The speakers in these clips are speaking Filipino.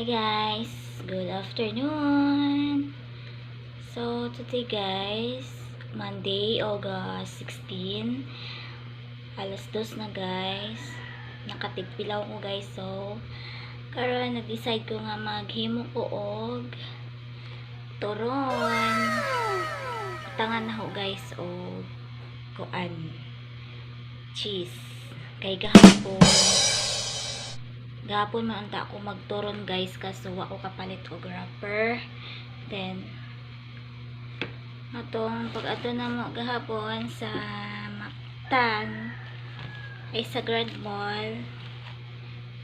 Hi guys, good afternoon. So today guys, Monday, August 16, alas 2 na guys. Nakatigpilaw ko guys. So karon nag-decide ko nga maghimo ko og turon. Tangan na ho guys og kuan cheese. Kay gahapon maanta ako magturon guys, kaso ako kapalit og wrapper. Then atong pag-ato na mo gahapon sa Mactan ay sa Grand Mall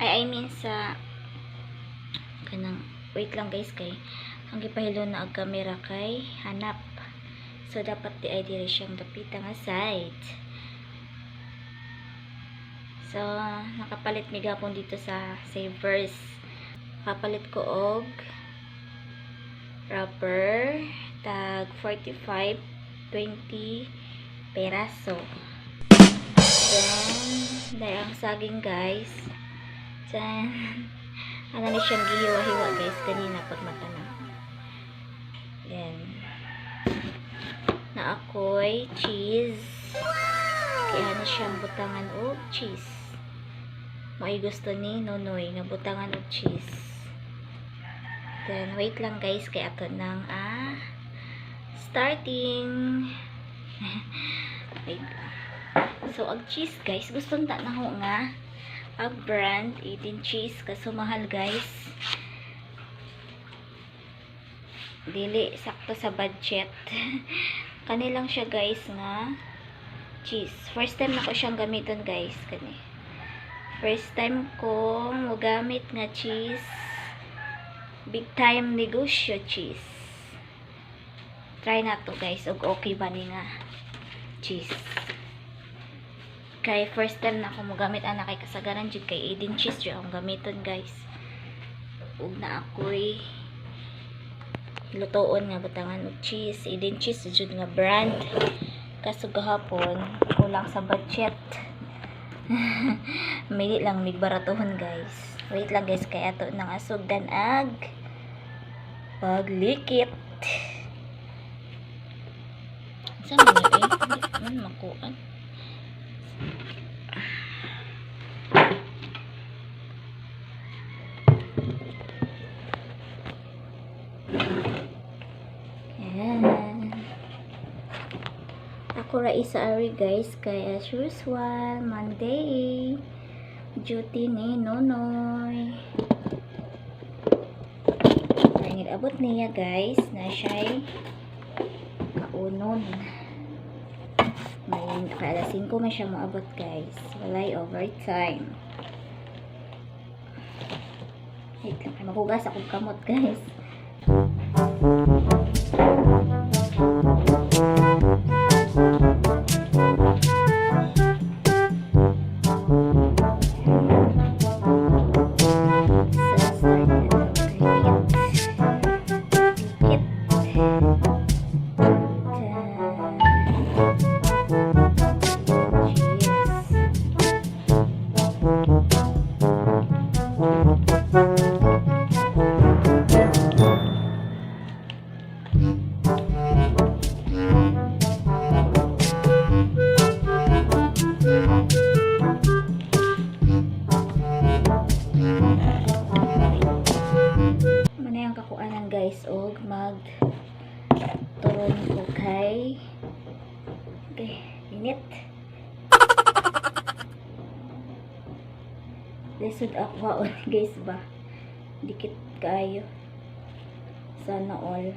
I mean sa kanang, wait lang guys, kay ang gipahilo na ang camera kay hanap, so dapat di ay dire siyang dapita nga side. So, nakapalit mi gapon dito sa Savers. Nakapalit ko og wrapper tag 45 20 peraso. Then, dahil ang saging guys. Then, ano na siyang gihiwa-hiwa guys kanina pag matanaw. Then, na ako'y cheese. Kaya na siyang butangan og cheese. May gusto ni Nonoy nga butangan og cheese. Then wait lang guys, kay ato nang starting. Wait lang. So ang cheese guys, gusto na ho nga ang brand Eden cheese kaso mahal guys. Dili sakto sa budget. Kanilang siya guys nga cheese. First time na ko siyang gamiton guys. First time ko magamit nga cheese. Big time negosyo cheese. Try na to guys. Og okay ba ni nga cheese. Kay first time na ko magamit ana kay kasagaran jud kay Eden cheese jud ang gamiton guys. Og na ako'y lutoon nga butangan og cheese. Eden cheese jud nga brand. Kaso gahapon kulang sa budget. Mili lang migbaratuhon guys. Wait lang guys, kay ato nang asugdan ag paglikit. Saan mo hindi man makuan. Ako ra isa ari guys, kay as usual Monday duty ni Nonoy. Pangit abot niya guys na siya'y kaunon. May alas 5 man siya maabot guys. Walay overtime. Wait lang, mahugas akong kamot guys. Guys, og mag turon ko kay init. Lisod ako guys ba, dikit kayo sana all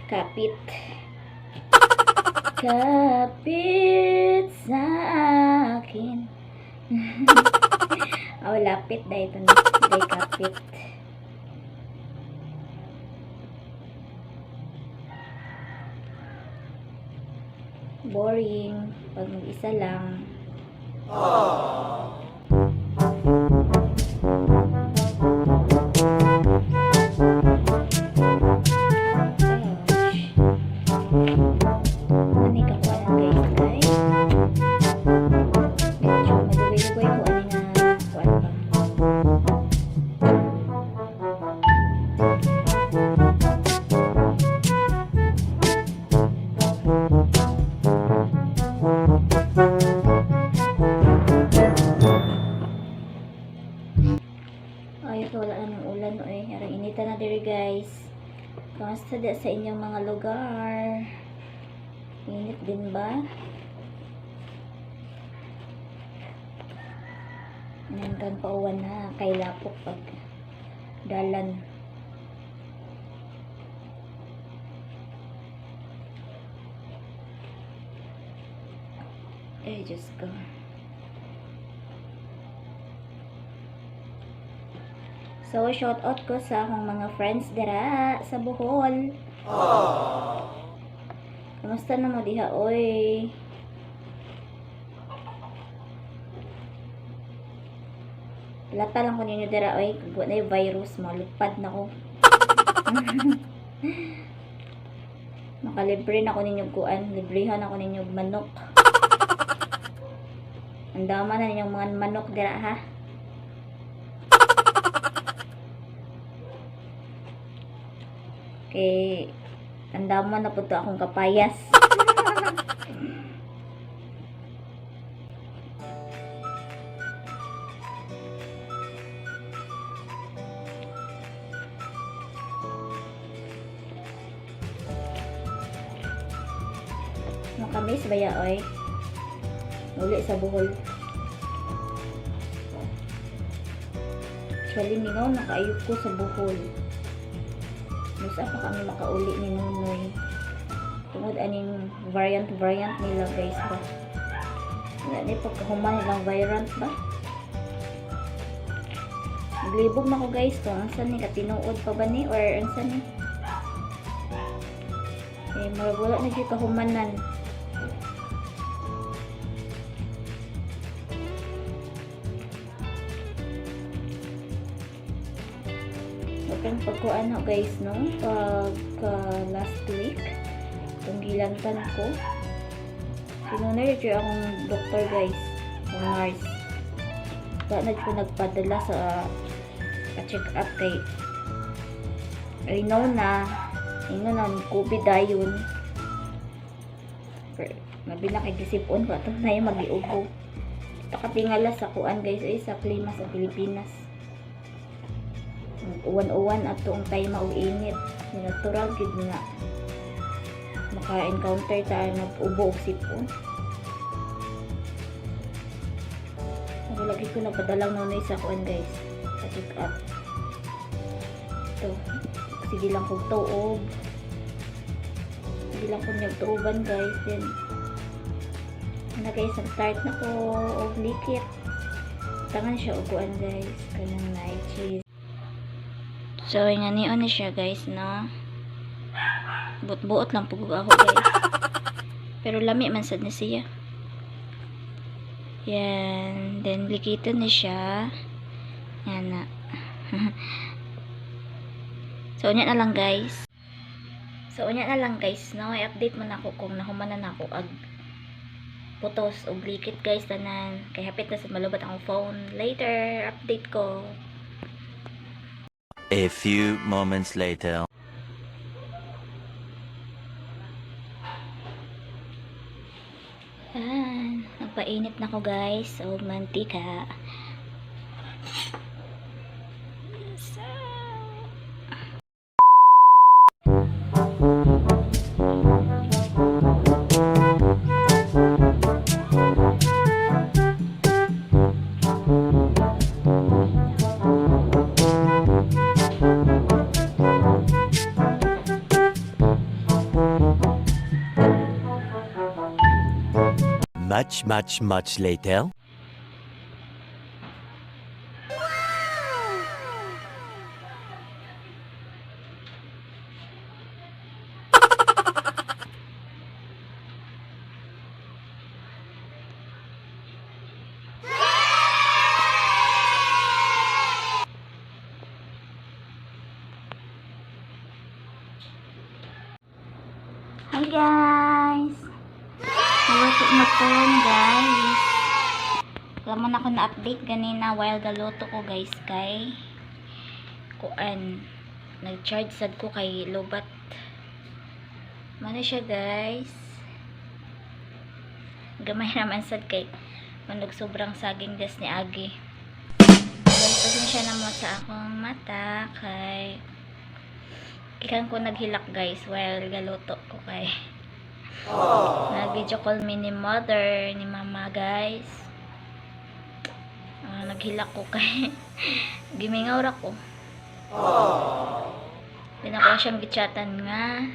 kapit sa akin. Aw lapit dahil ito day kapit. Boring pag mag-isa lang. Mani ka ko guys guys. Medyo madugay-dugay ko ani nga kuan ba. Sada sa inyong mga lugar. Init din ba? Nandan pa uwan na. Kay lapok pag dalan. Eh, Diyos ko. So, shout out ko sa akong mga friends dira sa Bohol. Kamusta na mo diha, oy? Lata lang ko ninyo dira, oy. Kagwa na yung virus mo. Lupad na ko. Makalibre na ko ninyo kuan. Librehan ako ninyo manok. Andama na ninyong mga manok dira, ha? Okay. Andama na po to akong kapayas. Makamis ba ya, oy? Uli sa Bohol. Actually, mingaw, nakaayok ko sa Bohol. Masa pa kami makauli ni Nunoy. Tungod aning variant nila, guys, ba? Wala na pagkahuman nilang variant ba? Naglibog na ko, guys, kung ansan ni katinuod pa ba ni or ansan ni. Eh, maragula na dyan kahumanan. Ang pagkuan guys, no? Last week, tunggilantan ko. Sinunod yung akong doktor, guys. Ang nurse. Saan ko nagpadala sa check up kay I know na COVID dayon. Mabila kay gisipon ko. Ito na yung mag-iubo. Takatingala sa kuan, guys. Ay, sa klima sa Pilipinas. Uwan-uwan at tuong tayo mauinit. Natural gid nga maka-encounter tayo nag-ubo o sipon. Lagi ko napadalang nonoy sa kuan, guys, sa check up. Ito, sige lang kong tuog. Sige lang kong nagtuuban, guys. Then guys, start na ko og likit. Tangan siya og kuan, guys, kanang night cheese. So, nga niyo na siya, guys, no? Buot-buot lang pugog ako, guys. Pero lami man sad na siya. Yan. Then, likitan na siya. Yan na. So, unya na lang, guys. No? I-update mo na ako kung nahumanan ako ag putos o likit, guys, tanan. Kaya hapit na sa malubat akong phone. Later, update ko. A few moments later. Nagpainit na ko, guys, o mantika. Much later. Hi, guys! Naluto na po, guys. Laman ako na update ganina while galuto ko, guys, kay kuan nag-charge sad ko kay lobat. Mana siya, guys. Gamay naman sad kay manog sobrang saging gas ni Agi. Ganito siya naman sa akong mata kay Ikan ko naghilak guys while galuto ko kay nag-video call me ni mother, ni mama guys. Naghilak ko kay gimingaw ra ko. Pinako siyang gichatan nga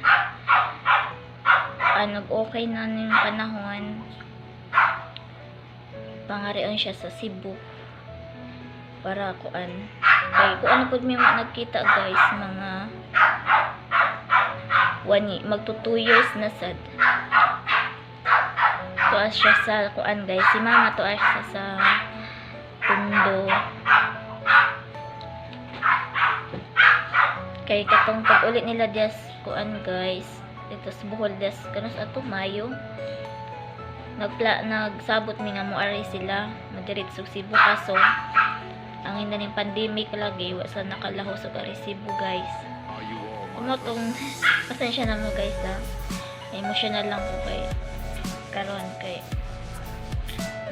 okay na yung panahon. Pangarion siya sa Cebu para kuan. Kay kuan pud mi nagkita guys mga magto 2 years na sad. Tuas siya sa kuan guys. Si mama tuas siya sa Pundo. Kay katong pag-ulit nila des kuan guys. Dito sa Bohol des kanos ato Mayo. Nagsabot mi nga moari sila madiretso Cebu kaso ang ning pandemic lagi wa sa nakalaho sa Cebu guys. Tong pasensya na mo guys ha. Emotional lang ko kay karon kay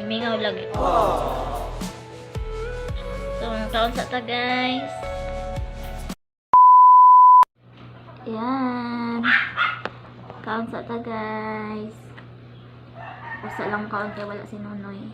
mimingaw lagi ko. So, kaon sa ta guys. Yan. Kaon sa ta guys. Usa lang kaon kay wala si Nonoy.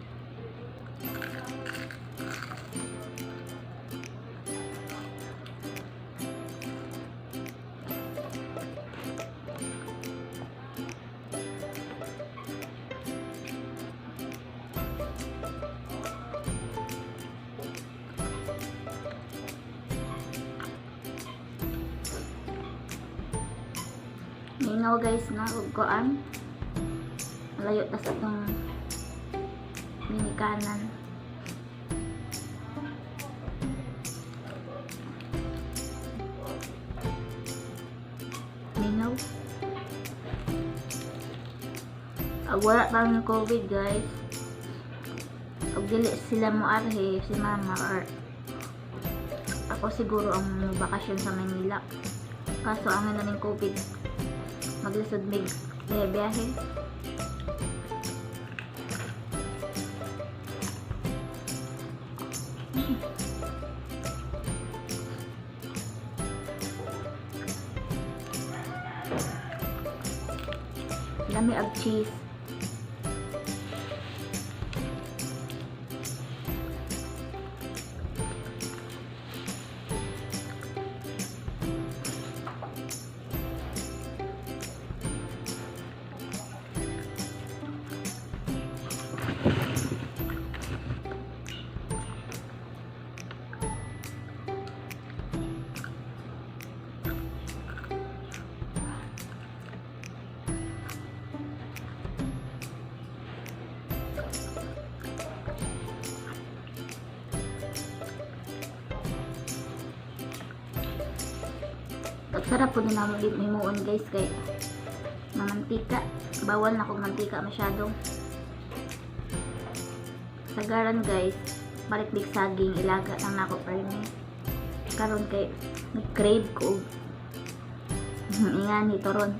Mingaw guys na ugoan. Malayo ta sa itong minikanan. Mingaw. Wala pa ng COVID guys. Pag dili sila mo arhe si mama or ako siguro ang bakasyon sa Manila. Kaso ang na ng COVID maglisod mig biyahe. Dami ang cheese. Sarap po din ako limuon guys kay mamantika. Bawal na kong mantika masyado. Sagaran guys, maritbig saging ilaga lang na ako perme. Karon kay nag-crave ko. Ingani Turon.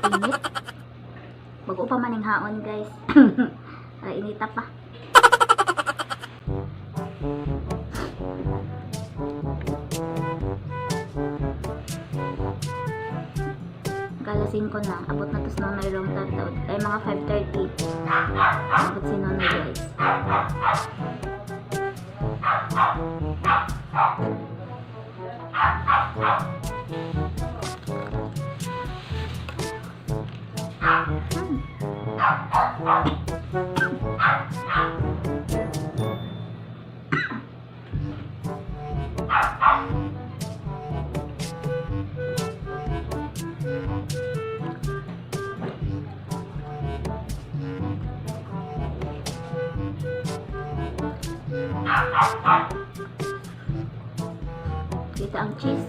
Init. Bago pa maning haon guys. Ay inita pa. Kalasin ko na. Abot na to sa Nonoy wrong tatawad. Ay mga 5:30. Abot si Nonoy guys. Kita ang cheese.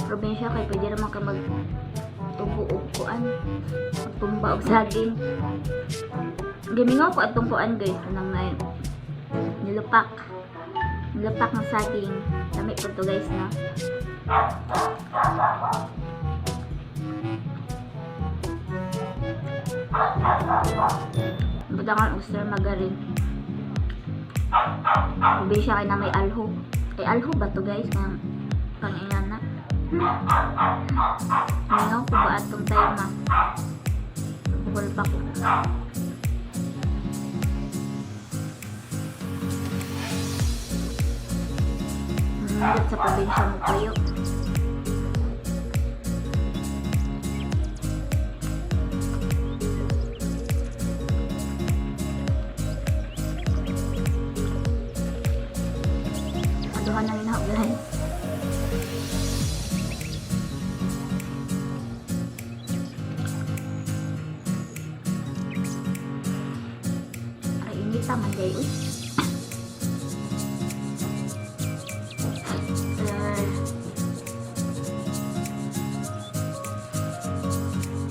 probinsya kay pwede naman ka magtubo og kuan, magtumba og saging. Gimingaw ko atong kuan guys, anang na nilupak ng saging. Dami po to guys na. Butangan oyster magarin. Probinsya kay na may alho. Ay alho ba to guys? Pang-ingana. Ngayon ko ba atong tayo ma? Bukol pa ko. Nandit sa probinsya mo kayo. Aduhan na rin ako guys. Taman day uy.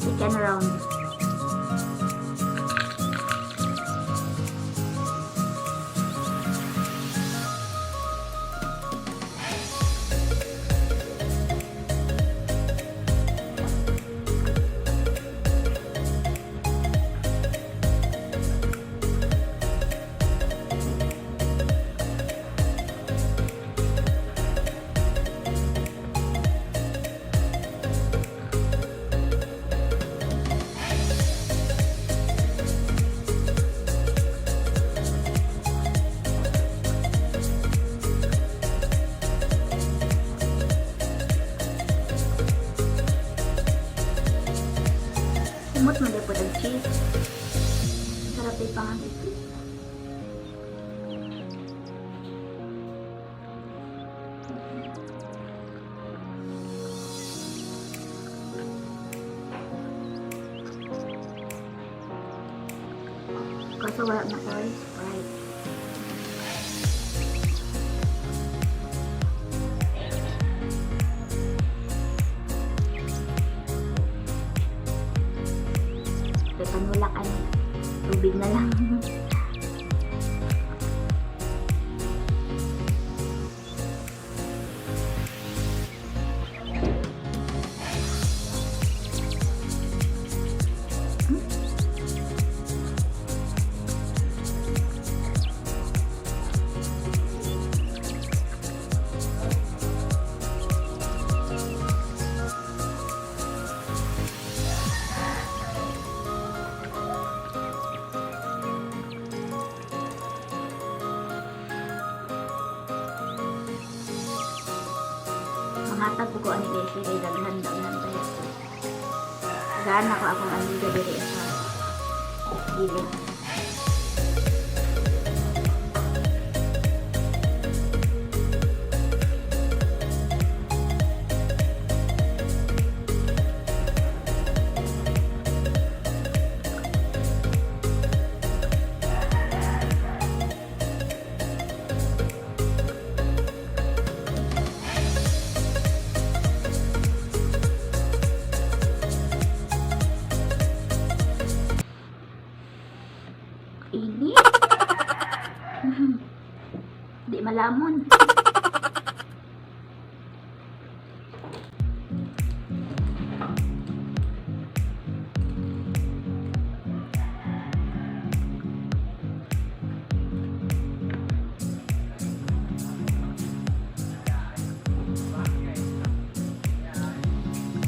Chicken round. Kumot mo po ng cheese. Sarap ay pangit. Kaso wala na ko Sprite. Wala ka tubig na lang. Mangatag ko ani guys, kay daghan tayo. Gana ko akong amiga diri sa gilid. Ini di malamon.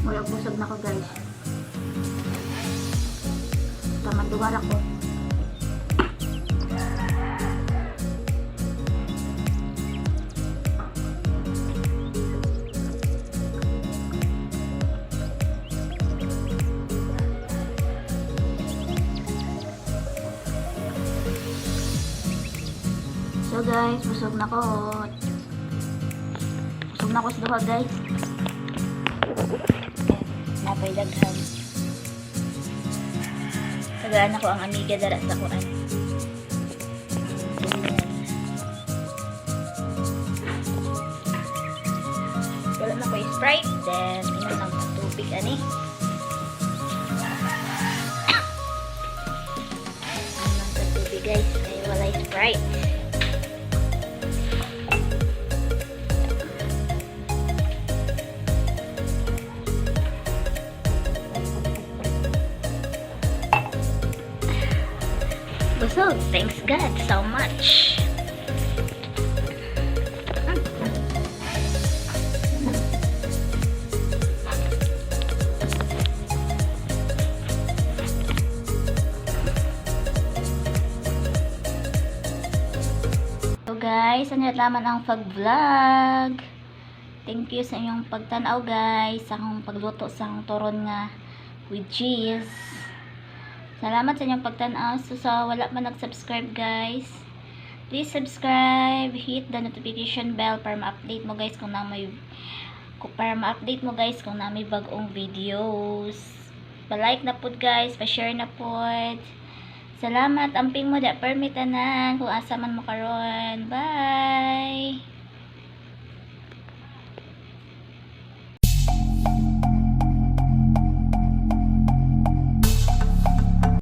Wala busog na ko guys. Tamandugar ako. So guys, busog na ko. Busog na ko sa duha guys. Napay daghan. Tagaan ako ang amiga dara sa kuan. Wala na ko yung Sprite. Then, inom ng tubig, ani. Inom ng tubig, guys. Kaya wala yung Sprite. Busog. Thanks God so much. So guys, ano laman ang pag-vlog. Thank you sa inyong pagtanaw guys sa akong pagluto sa akong turon nga with cheese. Salamat sa inyong pagtanaw. So sa wala pa nag-subscribe guys, please subscribe, hit the notification bell para ma-update mo guys kung na may bagong videos. Pa-like na pod guys, pa-share na pod. Salamat, amping mo da permitanan kung asa man mo karon. Bye.